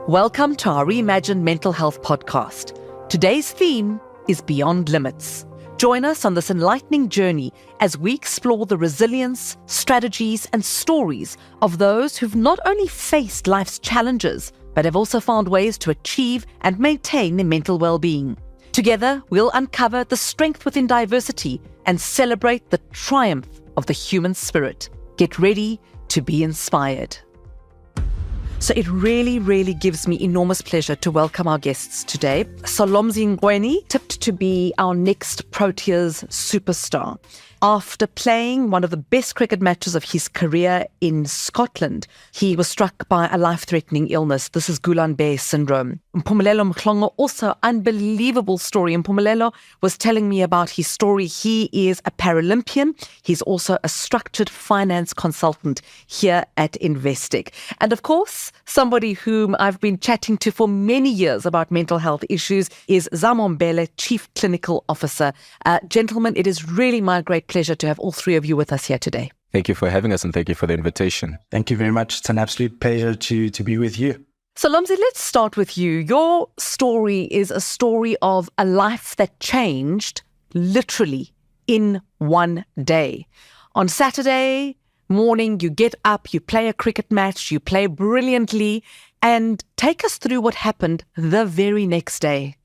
Welcome to our Reimagine Mental Health podcast. Today's theme is Beyond Limits. Join us on this enlightening journey as we explore the resilience, strategies, and stories of those who've not only faced life's challenges, but have also found ways to achieve and maintain their mental well-being. Together, we'll uncover the strength within diversity and celebrate the triumph of the human spirit. Get ready to be inspired. So it really gives me enormous pleasure to welcome our guests today. Solomzi Nqweni, tipped to be our next Proteas superstar. After playing one of the best cricket matches of his career in Scotland, he was struck by a life-threatening illness. This is Guillain Barre syndrome. Mpumelelo Mhlongo, also unbelievable story. Mpumelelo was telling me about his story. He is a Paralympian. He's also a structured finance consultant here at Investec. And of course, somebody whom I've been chatting to for many years about mental health issues is Mpumelelo, Chief Clinical Officer. Gentlemen, it is really my great pleasure to have all three of you with us here today. Thank you for having us and thank you for the invitation. Thank you very much. It's an absolute pleasure to be with you. So Solomzi, let's start with you. Your story is a story of a life that changed literally in one day. On Saturday morning, you get up, you play a cricket match, you play brilliantly, and take us through what happened the very next day.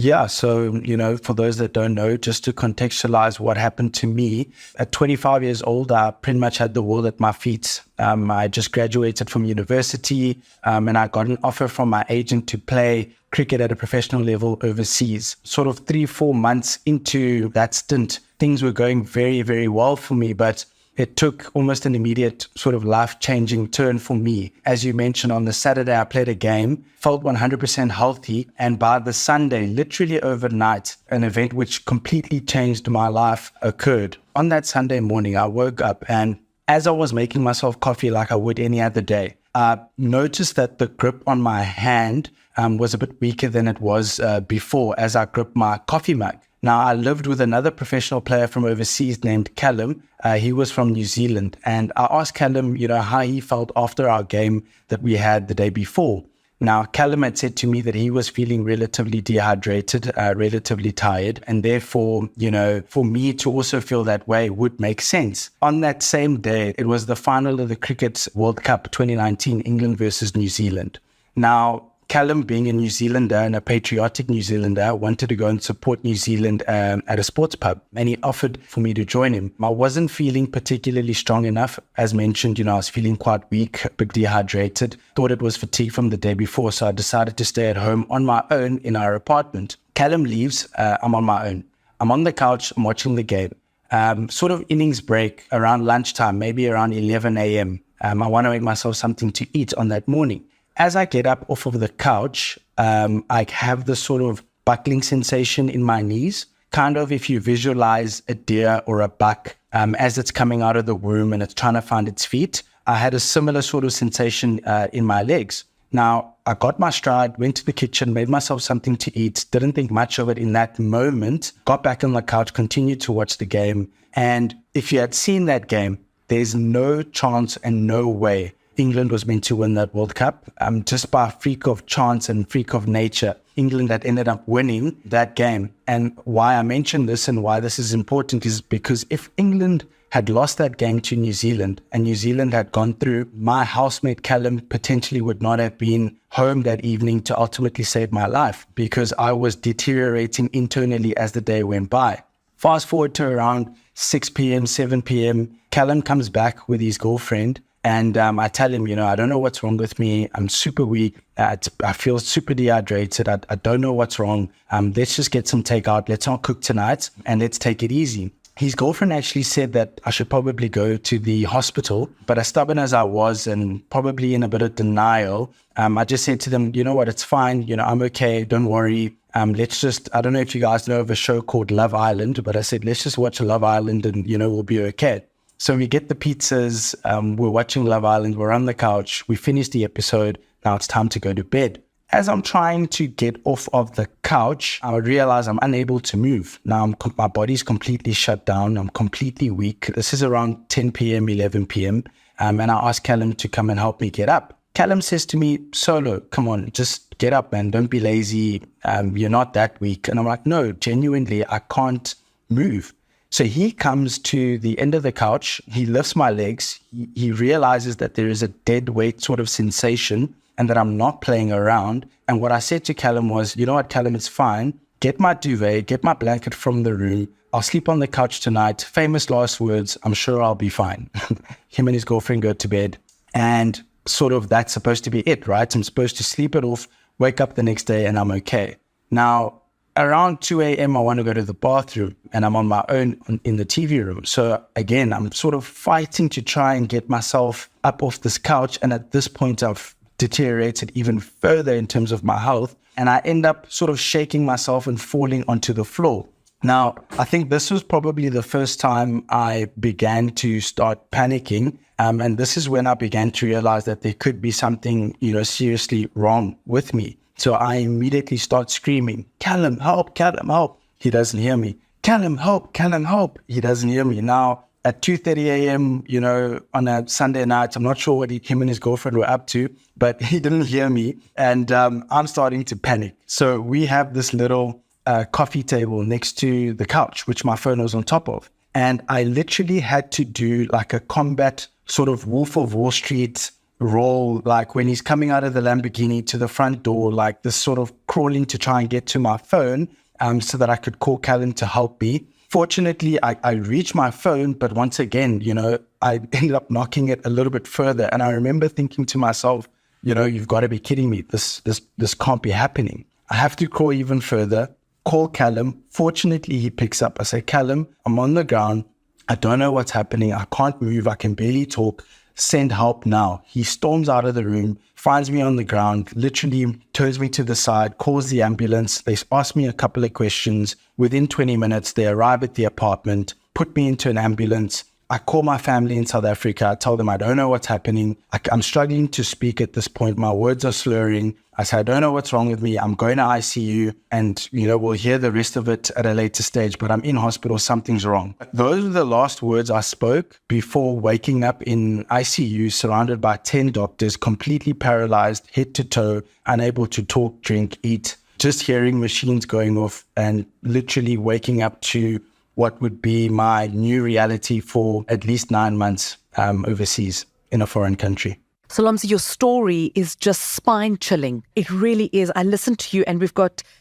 Yeah, so, for those that don't know, just to contextualize what happened to me, at 25 years old, I pretty much had the world at my feet. I just graduated from university and I got an offer from my agent to play cricket at a professional level overseas. Sort of 3-4 months into that stint, things were going very, very well for me, but it took almost an immediate sort of life-changing turn for me. As you mentioned, on the Saturday, I played a game, felt 100% healthy, and by the Sunday, literally overnight, an event which completely changed my life occurred. On that Sunday morning, I woke up, and as I was making myself coffee like I would any other day, I noticed that the grip on my hand was a bit weaker than it was before as I gripped my coffee mug. Now, I lived with another professional player from overseas named Callum. He was from New Zealand. And I asked Callum, how he felt after our game that we had the day before. Now, Callum had said to me that he was feeling relatively dehydrated, relatively tired. And therefore, for me to also feel that way would make sense. On that same day, it was the final of the Cricket World Cup 2019, England versus New Zealand. Now, Callum, being a New Zealander and a patriotic New Zealander, wanted to go and support New Zealand at a sports pub, and he offered for me to join him. I wasn't feeling particularly strong enough. As mentioned, I was feeling quite weak, a bit dehydrated, thought it was fatigue from the day before, so I decided to stay at home on my own in our apartment. Callum leaves, I'm on my own. I'm on the couch, I'm watching the game. Sort of innings break around lunchtime, maybe around 11 a.m. I want to make myself something to eat on that morning. As I get up off of the couch, I have this sort of buckling sensation in my knees, kind of if you visualize a deer or a buck as it's coming out of the womb and it's trying to find its feet. I had a similar sort of sensation in my legs. Now, I got my stride, went to the kitchen, made myself something to eat, didn't think much of it in that moment, got back on the couch, continued to watch the game. And if you had seen that game, there's no chance and no way England was meant to win that World Cup. Just by a freak of chance and freak of nature, England had ended up winning that game. And why I mention this and why this is important is because if England had lost that game to New Zealand and New Zealand had gone through, my housemate Callum potentially would not have been home that evening to ultimately save my life because I was deteriorating internally as the day went by. Fast forward to around 6 p.m., 7 p.m., Callum comes back with his girlfriend. And I tell him, I don't know what's wrong with me. I'm super weak. I feel super dehydrated. I don't know what's wrong. Let's just get some takeout. Let's not cook tonight and let's take it easy. His girlfriend actually said that I should probably go to the hospital. But as stubborn as I was and probably in a bit of denial, I just said to them, you know what, it's fine. I'm okay. Don't worry. Let's just, I don't know if you guys know of a show called Love Island, but I said, let's just watch Love Island and, we'll be okay. So we get the pizzas, we're watching Love Island, we're on the couch, we finish the episode, now it's time to go to bed. As I'm trying to get off of the couch, I realize I'm unable to move. Now my body's completely shut down, I'm completely weak. This is around 10 p.m., 11 p.m. And I asked Callum to come and help me get up. Callum says to me, Solo, come on, just get up, man. Don't be lazy. You're not that weak. And I'm like, no, genuinely, I can't move. So he comes to the end of the couch. He lifts my legs. He realizes that there is a dead weight sort of sensation and that I'm not playing around. And what I said to Callum was, you know what, Callum, it's fine. Get my duvet, get my blanket from the room. I'll sleep on the couch tonight. Famous last words. I'm sure I'll be fine. Him and his girlfriend go to bed. And sort of that's supposed to be it, right? I'm supposed to sleep it off, wake up the next day, and I'm okay. Now, around 2 a.m., I want to go to the bathroom, and I'm on my own in the TV room. So again, I'm sort of fighting to try and get myself up off this couch. And at this point, I've deteriorated even further in terms of my health. And I end up sort of shaking myself and falling onto the floor. Now, I think this was probably the first time I began to start panicking. And this is when I began to realize that there could be something, seriously wrong with me. So I immediately start screaming, Callum, help, Callum, help. He doesn't hear me. Callum, help, Callum, help. He doesn't hear me. Now, at 2:30 a.m., on a Sunday night, I'm not sure what him and his girlfriend were up to, but he didn't hear me. And I'm starting to panic. So we have this little coffee table next to the couch, which my phone was on top of. And I literally had to do like a combat sort of Wolf of Wall Street roll, like when he's coming out of the Lamborghini to the front door, like this sort of crawling to try and get to my phone so that I could call Callum to help me. Fortunately, I reached my phone, but once again, I ended up knocking it a little bit further. And I remember thinking to myself, you've got to be kidding me. This can't be happening. I have to crawl even further, call Callum. Fortunately, he picks up. I say, Callum, I'm on the ground. I don't know what's happening. I can't move. I can barely talk. Send help now. He storms out of the room, finds me on the ground, literally turns me to the side, calls the ambulance. They ask me a couple of questions. Within 20 minutes, they arrive at the apartment, put me into an ambulance. I call my family in South Africa. I tell them I don't know what's happening. I'm struggling to speak at this point. My words are slurring. I say, I don't know what's wrong with me. I'm going to ICU and, we'll hear the rest of it at a later stage, but I'm in hospital. Something's wrong. Those were the last words I spoke before waking up in ICU, surrounded by 10 doctors, completely paralyzed, head to toe, unable to talk, drink, eat, just hearing machines going off and literally waking up to what would be my new reality for at least 9 months overseas in a foreign country. Solomzi, your story is just spine-chilling. It really is. I listen to you and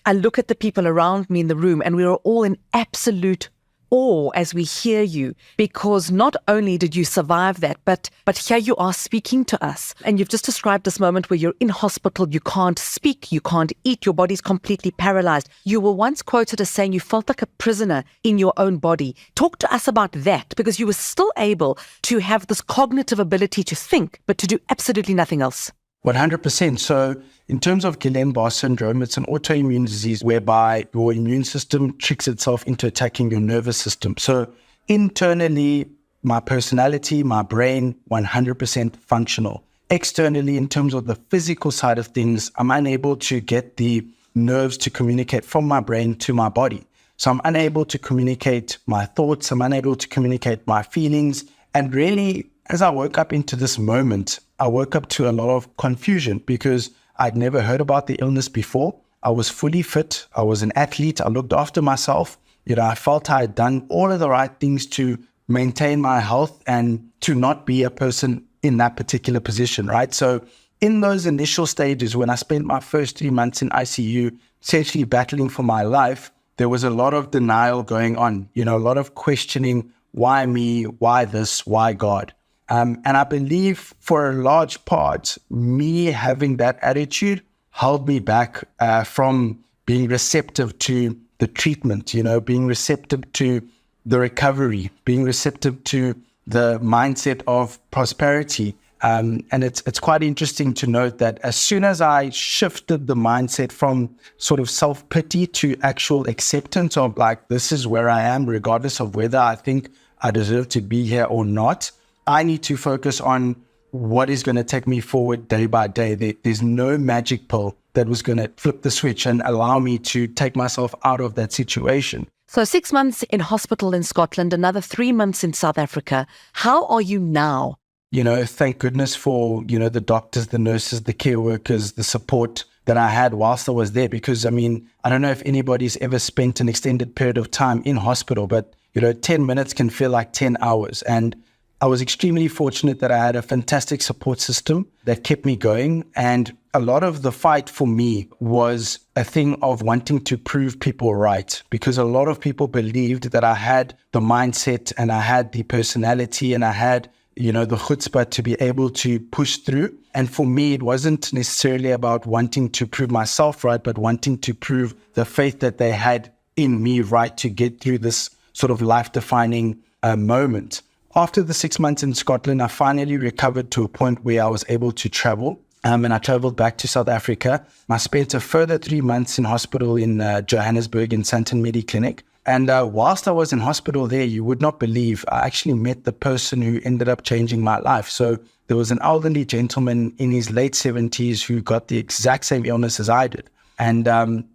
I look at the people around me in the room and we are all in absolute awe as we hear you, because not only did you survive that, but here you are speaking to us. And you've just described this moment where you're in hospital, you can't speak, you can't eat, your body's completely paralyzed. You were once quoted as saying you felt like a prisoner in your own body. Talk to us about that, because you were still able to have this cognitive ability to think, but to do absolutely nothing else. 100%. So in terms of Guillain Barre syndrome, it's an autoimmune disease whereby your immune system tricks itself into attacking your nervous system. So internally, my personality, my brain, 100% functional. Externally, in terms of the physical side of things, I'm unable to get the nerves to communicate from my brain to my body. So I'm unable to communicate my thoughts. I'm unable to communicate my feelings. And really, as I woke up into this moment, I woke up to a lot of confusion because I'd never heard about the illness before. I was fully fit. I was an athlete. I looked after myself. I felt I had done all of the right things to maintain my health and to not be a person in that particular position, right? So in those initial stages, when I spent my first 3 months in ICU, essentially battling for my life, there was a lot of denial going on, a lot of questioning, why me, why this, why God? And I believe for a large part, me having that attitude held me back from being receptive to the treatment, being receptive to the recovery, being receptive to the mindset of prosperity. And it's quite interesting to note that as soon as I shifted the mindset from sort of self-pity to actual acceptance of like, this is where I am, regardless of whether I think I deserve to be here or not, I need to focus on what is going to take me forward day by day. There's no magic pill that was going to flip the switch and allow me to take myself out of that situation. So 6 months in hospital in Scotland, another 3 months in South Africa. How are you now? thank goodness for, the doctors, the nurses, the care workers, the support that I had whilst I was there. Because, I don't know if anybody's ever spent an extended period of time in hospital, but, 10 minutes can feel like 10 hours. And I was extremely fortunate that I had a fantastic support system that kept me going. And a lot of the fight for me was a thing of wanting to prove people right, because a lot of people believed that I had the mindset and I had the personality and I had, the chutzpah to be able to push through. And for me, it wasn't necessarily about wanting to prove myself right, but wanting to prove the faith that they had in me right to get through this sort of life-defining moment. After the 6 months in Scotland, I finally recovered to a point where I was able to travel. And I traveled back to South Africa. I spent a further 3 months in hospital in Johannesburg in Santon Mediclinic. And whilst I was in hospital there, you would not believe, I actually met the person who ended up changing my life. So there was an elderly gentleman in his late 70s who got the exact same illness as I did. And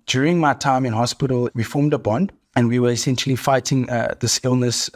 during my time in hospital, we formed a bond. And we were essentially fighting this illness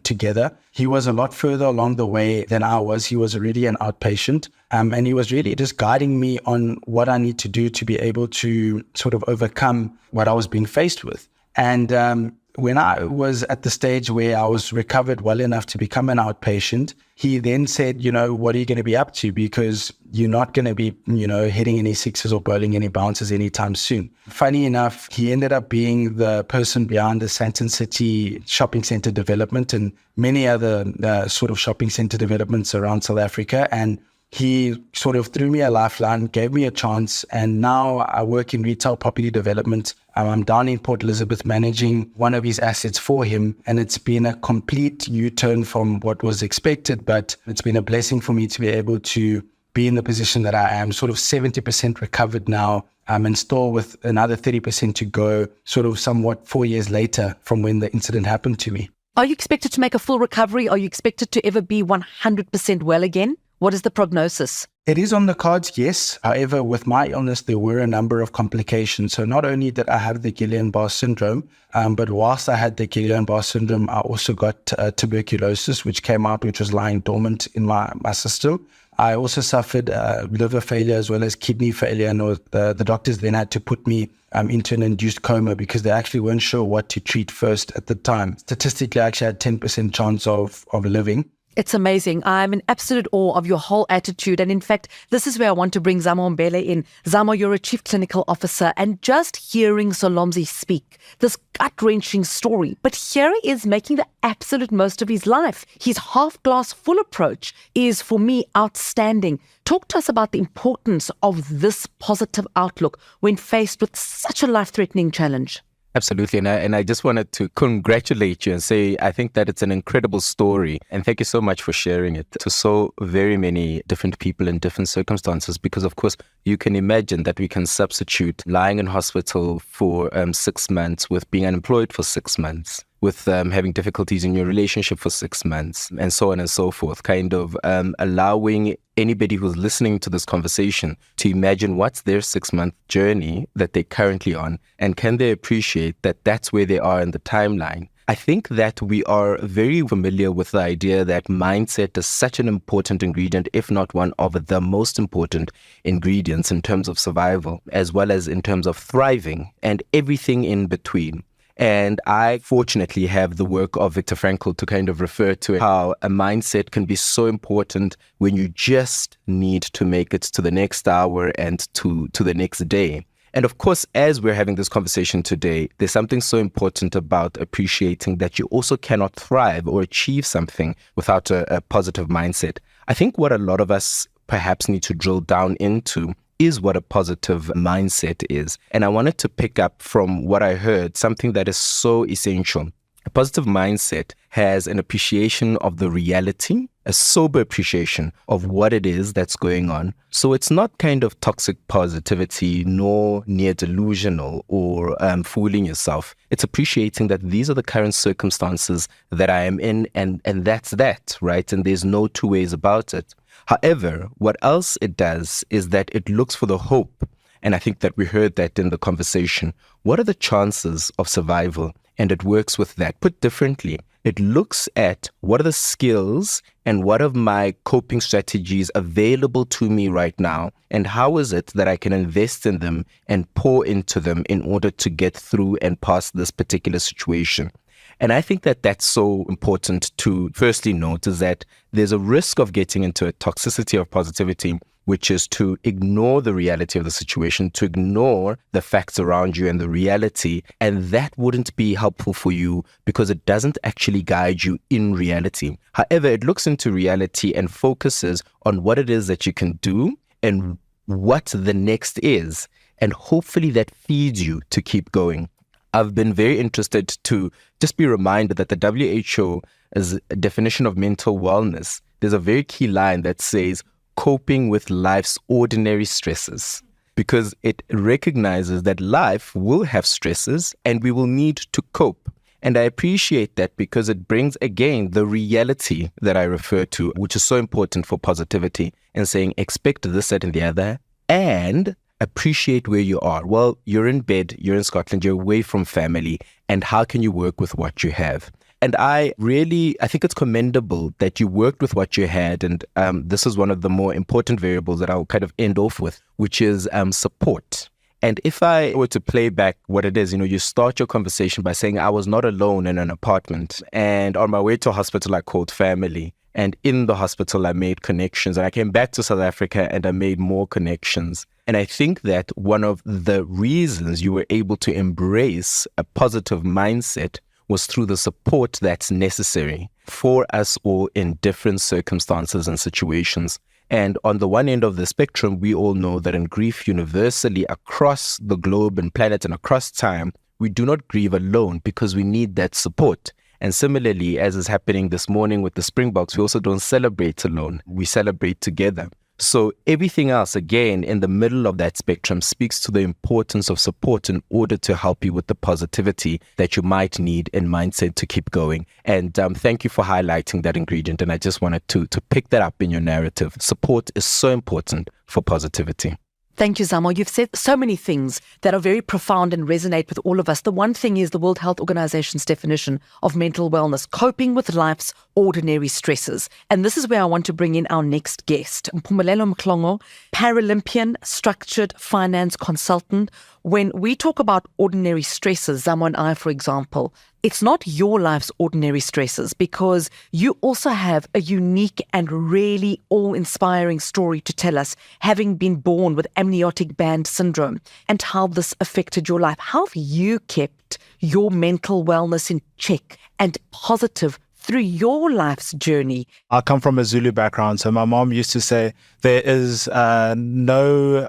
together. He was a lot further along the way than I was. He was already an outpatient. And he was really just guiding me on what I need to do to be able to sort of overcome what I was being faced with. And when I was at the stage where I was recovered well enough to become an outpatient, he then said, what are you going to be up to? Because you're not going to be, hitting any sixes or bowling any bounces anytime soon. Funny enough, he ended up being the person behind the Santon City shopping center development and many other sort of shopping center developments around South Africa. And he sort of threw me a lifeline, gave me a chance, and now I work in retail property development. I'm down in Port Elizabeth managing one of his assets for him, and it's been a complete U-turn from what was expected, but it's been a blessing for me to be able to be in the position that I am, sort of 70% recovered now, and still with another 30% to go, sort of somewhat 4 years later from when the incident happened to me. Are you expected to make a full recovery? Are you expected to ever be 100% well again? What is the prognosis? It is on the cards, yes. However, with my illness, there were a number of complications. So not only did I have the Guillain Barre syndrome, but whilst I had the Guillain Barre syndrome, I also got tuberculosis, which came out, which was lying dormant in my system. I also suffered liver failure as well as kidney failure. And the doctors then had to put me into an induced coma because they actually weren't sure what to treat first at the time. Statistically, I actually had 10% chance of living. It's amazing. I'm in absolute awe of your whole attitude. And in fact, this is where I want to bring Zamo Mbele in. Zamo, you're a chief clinical officer, and just hearing Solomzi speak, this gut-wrenching story, but here he is making the absolute most of his life. His half-glass full approach is, for me, outstanding. Talk to us about the importance of this positive outlook when faced with such a life-threatening challenge. Absolutely. And I just wanted to congratulate you and say, I think that it's an incredible story. And thank you so much for sharing it to so very many different people in different circumstances. Because, of course, you can imagine that we can substitute lying in hospital for 6 months with being unemployed for 6 months, with having difficulties in your relationship for 6 months, and so on and so forth, kind of allowing anybody who's listening to this conversation to imagine what's their 6-month journey that they're currently on, and can they appreciate that that's where they are in the timeline. I think that we are very familiar with the idea that mindset is such an important ingredient, if not one of the most important ingredients in terms of survival, as well as in terms of thriving and everything in between. And I fortunately have the work of Viktor Frankl to kind of refer to how a mindset can be so important when you just need to make it to the next hour and to the next day. And of course, as we're having this conversation today, there's something so important about appreciating that you also cannot thrive or achieve something without a positive mindset. I think what a lot of us perhaps need to drill down into is what a positive mindset is. And I wanted to pick up from what I heard, something that is so essential. A positive mindset has an appreciation of the reality, a sober appreciation of what it is that's going on. So it's not kind of toxic positivity, nor near delusional or fooling yourself. It's appreciating that these are the current circumstances that I am in, and that's that, right? And there's no two ways about it. However, what else it does is that it looks for the hope. And I think that we heard that in the conversation. What are the chances of survival? And it works with that. Put differently, It looks at what are the skills and what are my coping strategies available to me right now, and how is it that I can invest in them and pour into them in order to get through and past this particular situation. And I think that that's so important to firstly note, is that there's a risk of getting into a toxicity of positivity, which is to ignore the reality of the situation, to ignore the facts around you and the reality. And that wouldn't be helpful for you because it doesn't actually guide you in reality. However, it looks into reality and focuses on what it is that you can do and what the next is. And hopefully that feeds you to keep going. I've been very interested to just be reminded that the WHO's definition of mental wellness, there's a very key line that says coping with life's ordinary stresses, because it recognizes that life will have stresses and we will need to cope. And I appreciate that because it brings, again, the reality that I refer to, which is so important for positivity, and saying expect this, that, and the other, and appreciate where you are. Well, you're in bed, you're in Scotland, you're away from family, and how can you work with what you have? And I think it's commendable that you worked with what you had. And this is one of the more important variables that I'll kind of end off with, which is support. And if I were to play back what it is, you start your conversation by saying, I was not alone in an apartment. And on my way to a hospital, I called family. And in the hospital, I made connections. And I came back to South Africa and I made more connections. And I think that one of the reasons you were able to embrace a positive mindset was through the support that's necessary for us all in different circumstances and situations. And on the one end of the spectrum, we all know that in grief universally across the globe and planet and across time, we do not grieve alone because we need that support. And similarly, as is happening this morning with the Springboks, we also don't celebrate alone. We celebrate together. So everything else, again, in the middle of that spectrum speaks to the importance of support in order to help you with the positivity that you might need in mindset to keep going. And thank you for highlighting that ingredient. And I just wanted to pick that up in your narrative. Support is so important for positivity. Thank you, Zamo. You've said so many things that are very profound and resonate with all of us. The one thing is the World Health Organization's definition of mental wellness, coping with life's ordinary stresses. And this is where I want to bring in our next guest, Mpumelelo Mhlongo, Paralympian, structured finance consultant. When we talk about ordinary stresses, Zamo and I, for example, it's not your life's ordinary stresses, because you also have a unique and really awe-inspiring story to tell us, having been born with amniotic band syndrome and how this affected your life. How have you kept your mental wellness in check and positive through your life's journey? I come from a Zulu background, so my mom used to say there is no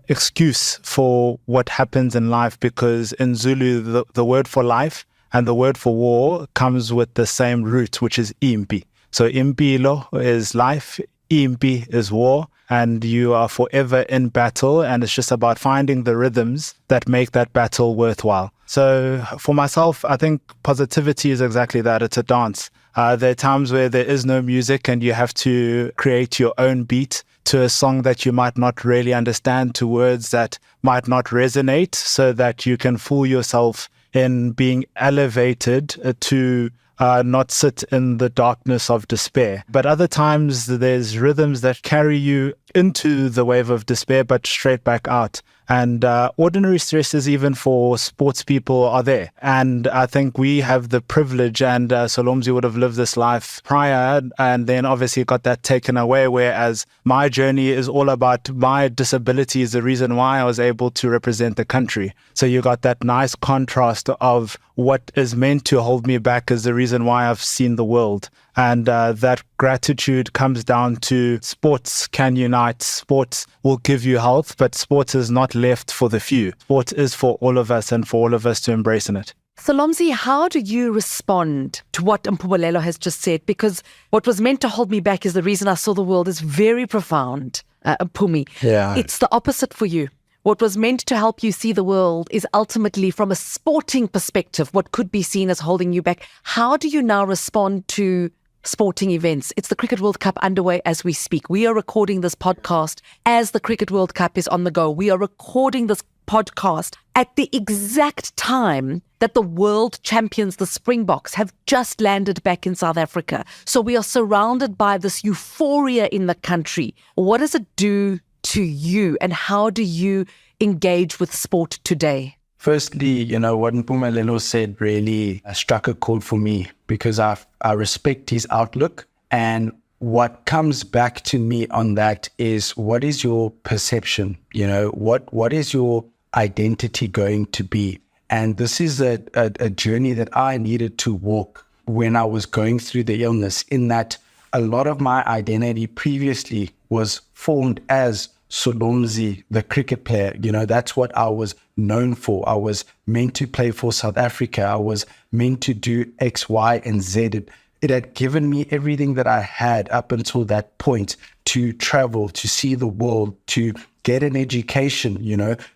excuse for what happens in life, because in Zulu, the word for life and the word for war comes with the same root, which is impi. So impilo is life, impi is war, and you are forever in battle, and it's just about finding the rhythms that make that battle worthwhile. So for myself, I think positivity is exactly that. It's a dance. There are times where there is no music and you have to create your own beat to a song that you might not really understand, to words that might not resonate, so that you can fool yourself in being elevated to not sit in the darkness of despair. But other times there's rhythms that carry you into the wave of despair, but straight back out. And ordinary stresses, even for sports people, are there. And I think we have the privilege, and Solomzi would have lived this life prior, and then obviously got that taken away, whereas my journey is all about my disability is the reason why I was able to represent the country. So you got that nice contrast of what is meant to hold me back is the reason why I've seen the world. And that gratitude comes down to sports can unite. Sports will give you health, but sports is not left for the few. Sport is for all of us, and for all of us to embrace in it. Solomzi, how do you respond to what Mpumelelo has just said? Because what was meant to hold me back is the reason I saw the world is very profound, Mpumi. Yeah. It's the opposite for you. What was meant to help you see the world is ultimately, from a sporting perspective, what could be seen as holding you back. How do you now respond to sporting events? It's the Cricket World Cup underway as we speak. We are recording this podcast as the Cricket World Cup is on the go. We are recording this podcast at the exact time that the world champions, the Springboks, have just landed back in South Africa. So we are surrounded by this euphoria in the country. What does it do to you, and how do you engage with sport today? Firstly, what Mpumelelo said really struck a chord for me, because I respect his outlook. And what comes back to me on that is, what is your perception? What is your identity going to be? And this is a journey that I needed to walk when I was going through the illness, in that a lot of my identity previously was formed as Solomzi, the cricket player. That's what I was known for. I was meant to play for South Africa. I was meant to do X, Y, and Z. It had given me everything that I had up until that point, to travel, to see the world, to get an education,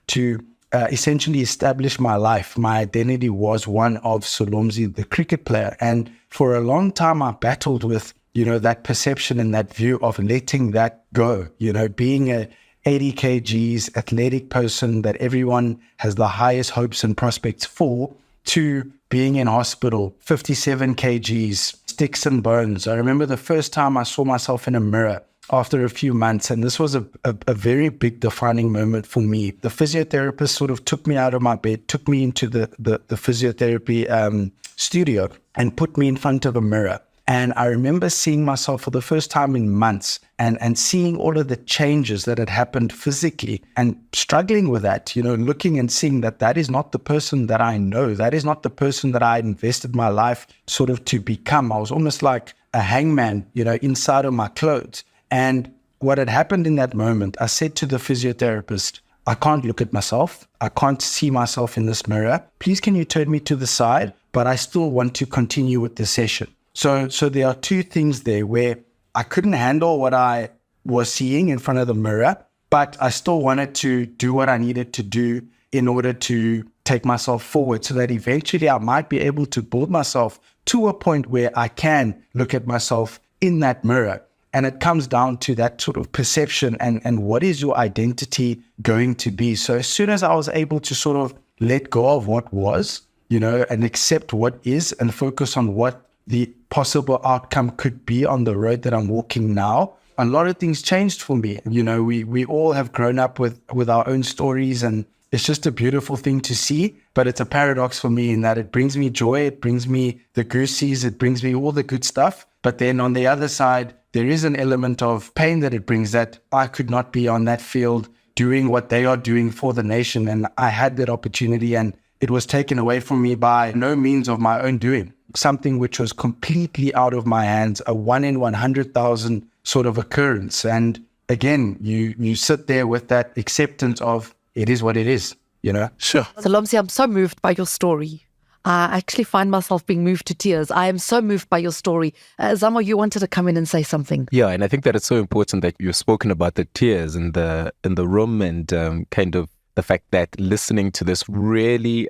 to essentially establish my life. My identity was one of Solomzi, the cricket player. And for a long time, I battled with, that perception and that view of letting that go, being a 80 kgs athletic person that everyone has the highest hopes and prospects for, to being in hospital, 57 kgs, sticks and bones. I remember the first time I saw myself in a mirror after a few months, and this was a very big defining moment for me. The physiotherapist sort of took me out of my bed, took me into the physiotherapy studio, and put me in front of a mirror. And I remember seeing myself for the first time in months, and seeing all of the changes that had happened physically, and struggling with that, looking and seeing that is not the person that I know. That is not the person that I had invested my life sort of to become. I was almost like a hangman, inside of my clothes. And what had happened in that moment, I said to the physiotherapist, I can't look at myself. I can't see myself in this mirror. Please, can you turn me to the side? But I still want to continue with the session. So there are two things there where I couldn't handle what I was seeing in front of the mirror, but I still wanted to do what I needed to do in order to take myself forward, so that eventually I might be able to build myself to a point where I can look at myself in that mirror. And it comes down to that sort of perception and what is your identity going to be. So as soon as I was able to sort of let go of what was, and accept what is, and focus on what the possible outcome could be on the road that I'm walking now, a lot of things changed for me. We all have grown up with our own stories, and it's just a beautiful thing to see. But it's a paradox for me in that it brings me joy, it brings me the goosies, it brings me all the good stuff. But then on the other side, there is an element of pain that it brings, that I could not be on that field doing what they are doing for the nation. And I had that opportunity, and it was taken away from me by no means of my own doing. Something which was completely out of my hands, a 1 in 100,000 sort of occurrence. And again, you sit there with that acceptance of it is what it is, Sure. Solomzi, I'm so moved by your story. I actually find myself being moved to tears. I am so moved by your story. Zamo, you wanted to come in and say something. Yeah, and I think that it's so important that you've spoken about the tears in the room, and kind of the fact that listening to this really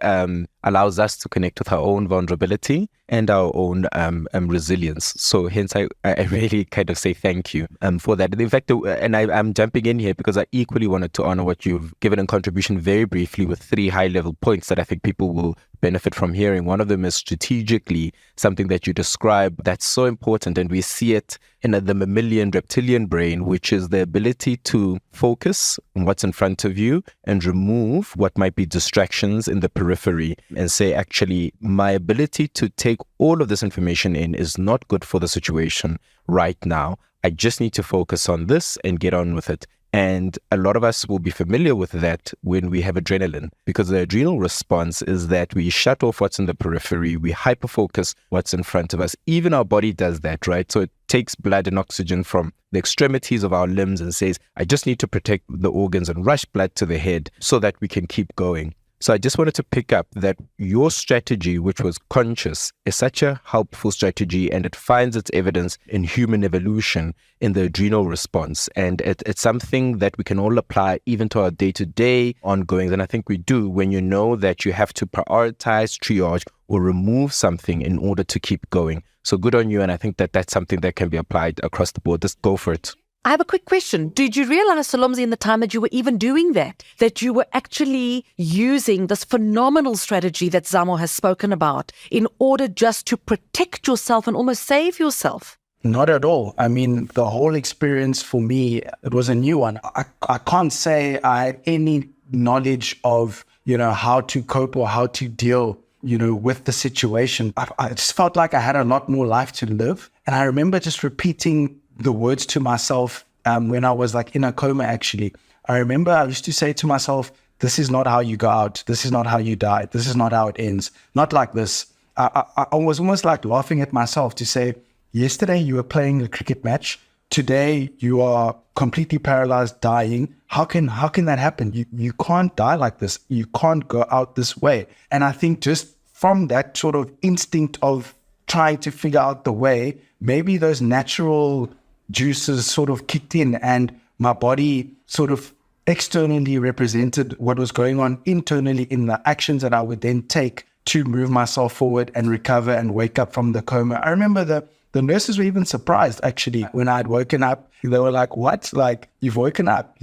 allows us to connect with our own vulnerability and our own resilience. So hence, I really kind of say thank you for that. In fact, and I'm jumping in here because I equally wanted to honor what you've given in contribution very briefly, with 3 high-level points that I think people will benefit from hearing. One of them is strategically, something that you describe that's so important, and we see it in the mammalian reptilian brain, which is the ability to focus on what's in front of you and remove what might be distractions in the periphery, and say, actually, my ability to take all of this information in is not good for the situation right now. I just need to focus on this and get on with it. And a lot of us will be familiar with that when we have adrenaline, because the adrenal response is that we shut off what's in the periphery, we hyperfocus what's in front of us. Even our body does that, right? So it takes blood and oxygen from the extremities of our limbs and says, I just need to protect the organs, and rush blood to the head so that we can keep going. So I just wanted to pick up that your strategy, which was conscious, is such a helpful strategy, and it finds its evidence in human evolution in the adrenal response. And it's something that we can all apply even to our day-to-day ongoings. And I think we do when you know that you have to prioritize, triage, or remove something in order to keep going. So good on you. And I think that that's something that can be applied across the board. Just go for it. I have a quick question. Did you realize, Solomzi, in the time that you were even doing that you were actually using this phenomenal strategy that Zamo has spoken about in order just to protect yourself and almost save yourself? Not at all. I mean, the whole experience for me, it was a new one. I can't say I had any knowledge of, how to cope or how to deal, with the situation. I just felt like I had a lot more life to live. And I remember just repeating the words to myself when I was like in a coma, actually. I remember I used to say to myself, this is not how you go out. This is not how you die. This is not how it ends. Not like this. I was almost like laughing at myself to say, yesterday you were playing a cricket match. Today you are completely paralyzed, dying. How can that happen? You can't die like this. You can't go out this way. And I think just from that sort of instinct of trying to figure out the way, maybe those natural juices sort of kicked in and my body sort of externally represented what was going on internally in the actions that I would then take to move myself forward and recover and wake up from the coma. I remember the nurses were even surprised, actually, when I'd woken up. They were like, what? Like, you've woken up,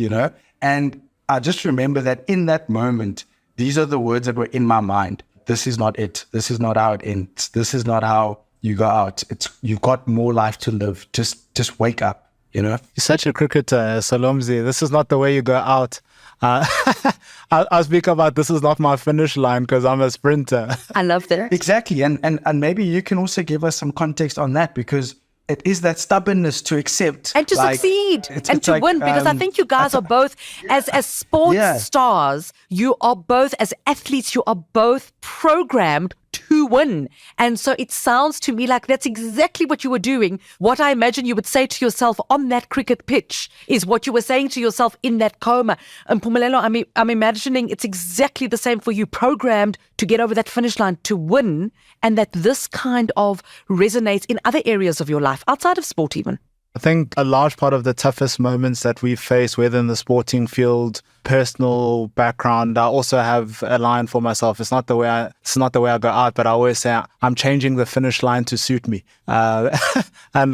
And I just remember that in that moment, these are the words that were in my mind. This is not it. This is not how it ends. This is not how you go out. You've got more life to live. Just wake up, You're such a cricketer, Solomzi. This is not the way you go out. I'll speak about this is not my finish line because I'm a sprinter. I love that. Exactly. And maybe you can also give us some context on that, because it is that stubbornness to accept. And to succeed and to win, because I think you guys are both, as sports stars, you are both, as athletes, you are both programmed to win. And so it sounds to me like that's exactly what you were doing. What I imagine you would say to yourself on that cricket pitch is what you were saying to yourself in that coma. And Mpumelelo, I'm imagining it's exactly the same for you, programmed to get over that finish line, to win, and that this kind of resonates in other areas of your life, outside of sport even. I think a large part of the toughest moments that we face, whether in the sporting field, personal background, I also have a line for myself. It's not the way I go out, but I always say I'm changing the finish line to suit me. And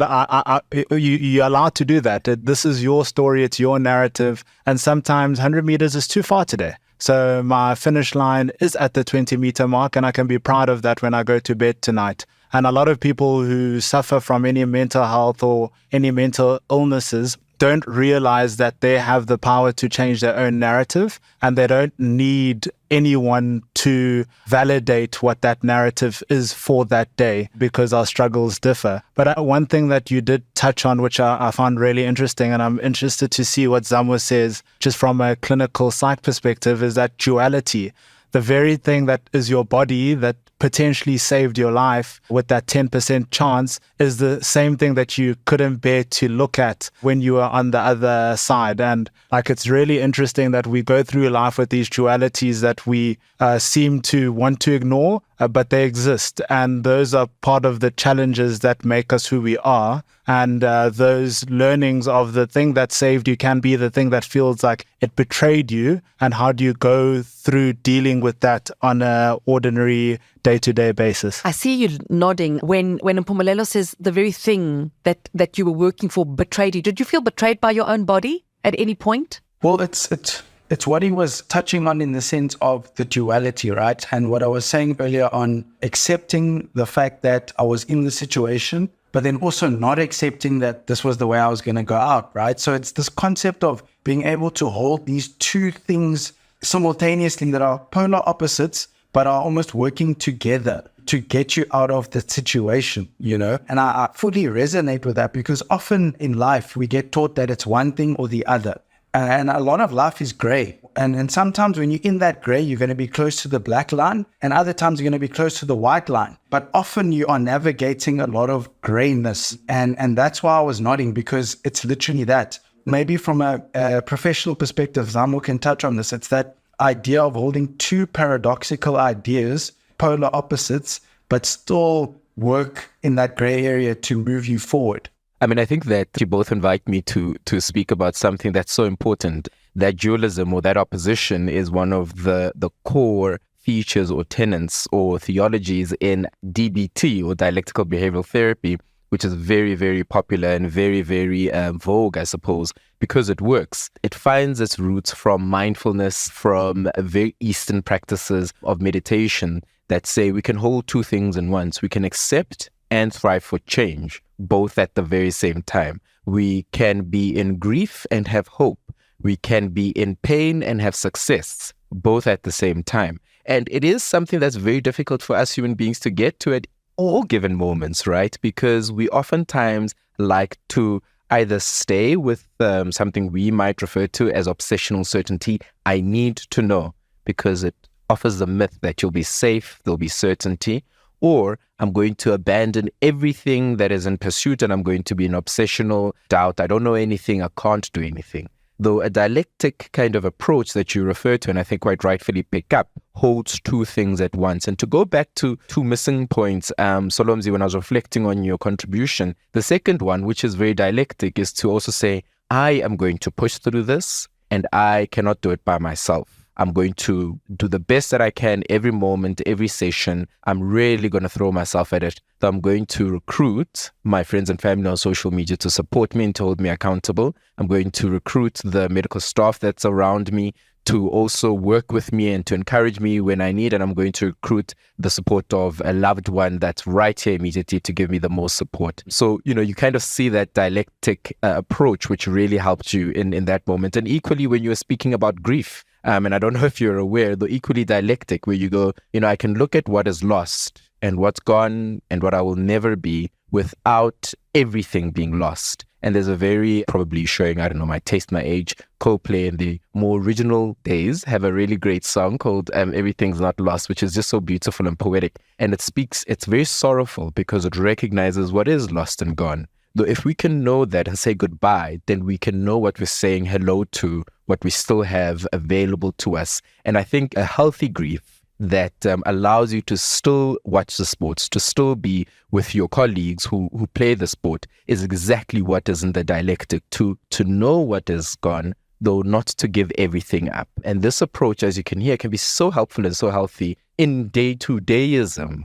you're allowed to do that. This is your story. It's your narrative. And sometimes 100 meters is too far today. So my finish line is at the 20-meter mark, and I can be proud of that when I go to bed tonight. And a lot of people who suffer from any mental health or any mental illnesses don't realize that they have the power to change their own narrative, and they don't need anyone to validate what that narrative is for that day, because our struggles differ. But one thing that you did touch on, which I found really interesting, and I'm interested to see what Zamo says just from a clinical psych perspective, is that duality. The very thing that is your body that potentially saved your life with that 10% chance is the same thing that you couldn't bear to look at when you were on the other side. And it's really interesting that we go through life with these dualities that we seem to want to ignore, but they exist. And those are part of the challenges that make us who we are. And those learnings of the thing that saved you can be the thing that feels like it betrayed you. And how do you go through dealing with that on an ordinary day-to-day basis? I see you nodding when Mpumelelo says the very thing that you were working for betrayed you. Did you feel betrayed by your own body at any point? Well, it's what he was touching on in the sense of the duality, right? And what I was saying earlier on, accepting the fact that I was in the situation, but then also not accepting that this was the way I was going to go out, right? So it's this concept of being able to hold these two things simultaneously that are polar opposites, but are almost working together to get you out of the situation, And I fully resonate with that, because often in life, we get taught that it's one thing or the other. And a lot of life is gray. And sometimes when you're in that gray, you're going to be close to the black line, and other times you're going to be close to the white line. But often you are navigating a lot of grayness. And that's why I was nodding, because it's literally that. Maybe from a professional perspective, Zamo can touch on this. It's that idea of holding two paradoxical ideas, polar opposites, but still work in that gray area to move you forward. I think that you both invite me to speak about something that's so important. That dualism, or that opposition, is one of the core features or tenets or theologies in DBT, or dialectical behavioral therapy, which is very, very popular and very, very vogue, I suppose, because it works. It finds its roots from mindfulness, from very Eastern practices of meditation that say we can hold two things in once. We can accept and thrive for change, both at the very same time. We can be in grief and have hope. We can be in pain and have success, both at the same time. And it is something that's very difficult for us human beings to get to at all given moments, right? Because we oftentimes like to either stay with something we might refer to as obsessional certainty. I need to know, because it offers the myth that you'll be safe, there'll be certainty. Or I'm going to abandon everything that is in pursuit and I'm going to be in obsessional doubt. I don't know anything, I can't do anything. Though a dialectic kind of approach that you refer to, and I think quite rightfully pick up, holds two things at once. And to go back to two missing points, Solomzi, when I was reflecting on your contribution, the second one, which is very dialectic, is to also say, I am going to push through this and I cannot do it by myself. I'm going to do the best that I can every moment, every session. I'm really going to throw myself at it. So I'm going to recruit my friends and family on social media to support me and to hold me accountable. I'm going to recruit the medical staff that's around me to also work with me and to encourage me when I need. And I'm going to recruit the support of a loved one that's right here immediately to give me the most support. So, you kind of see that dialectic approach, which really helped you in that moment. And equally, when you were speaking about grief, and I don't know if you're aware, the equally dialectic, where you go, I can look at what is lost and what's gone and what I will never be without everything being lost. And there's a very, probably showing, I don't know, my taste, my age, Coldplay in the more original days have a really great song called Everything's Not Lost, which is just so beautiful and poetic. And it's very sorrowful because it recognizes what is lost and gone. Though if we can know that and say goodbye, then we can know what we're saying hello to, what we still have available to us. And I think a healthy grief that allows you to still watch the sports, to still be with your colleagues who play the sport, is exactly what is in the dialectic, to know what is gone, though not to give everything up. And this approach, as you can hear, can be so helpful and so healthy in day-to-dayism,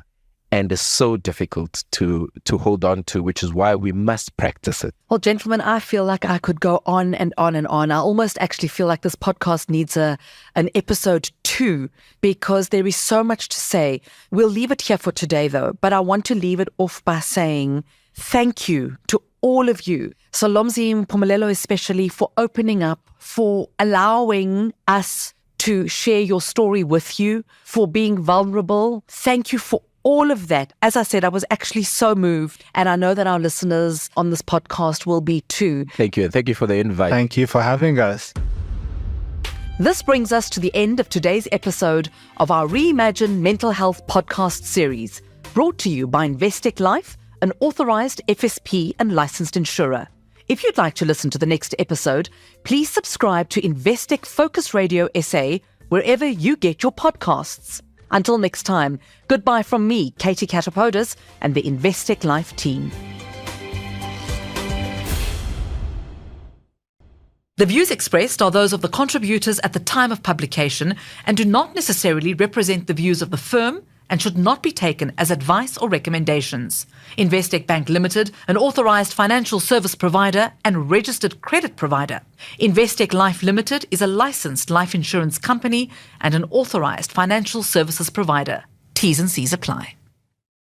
and is so difficult to hold on to, which is why we must practice it. Well, gentlemen, I feel like I could go on and on and on. I almost actually feel like this podcast needs an episode 2, because there is so much to say. We'll leave it here for today, though, but I want to leave it off by saying thank you to all of you, Solomzi, Mpumelelo especially, for opening up, for allowing us to share your story with you, for being vulnerable. Thank you for all of that. As I said, I was actually so moved, and I know that our listeners on this podcast will be too. Thank you. Thank you for the invite. Thank you for having us. This brings us to the end of today's episode of our Reimagine Mental Health podcast series, brought to you by Investec Life, an authorized FSP and licensed insurer. If you'd like to listen to the next episode, please subscribe to Investec Focus Radio SA wherever you get your podcasts. Until next time, goodbye from me, Katie Catapodis, and the Investec Life team. The views expressed are those of the contributors at the time of publication and do not necessarily represent the views of the firm and should not be taken as advice or recommendations. Investec Bank Limited, an authorized financial service provider and registered credit provider. Investec Life Limited is a licensed life insurance company and an authorized financial services provider. T's and C's apply.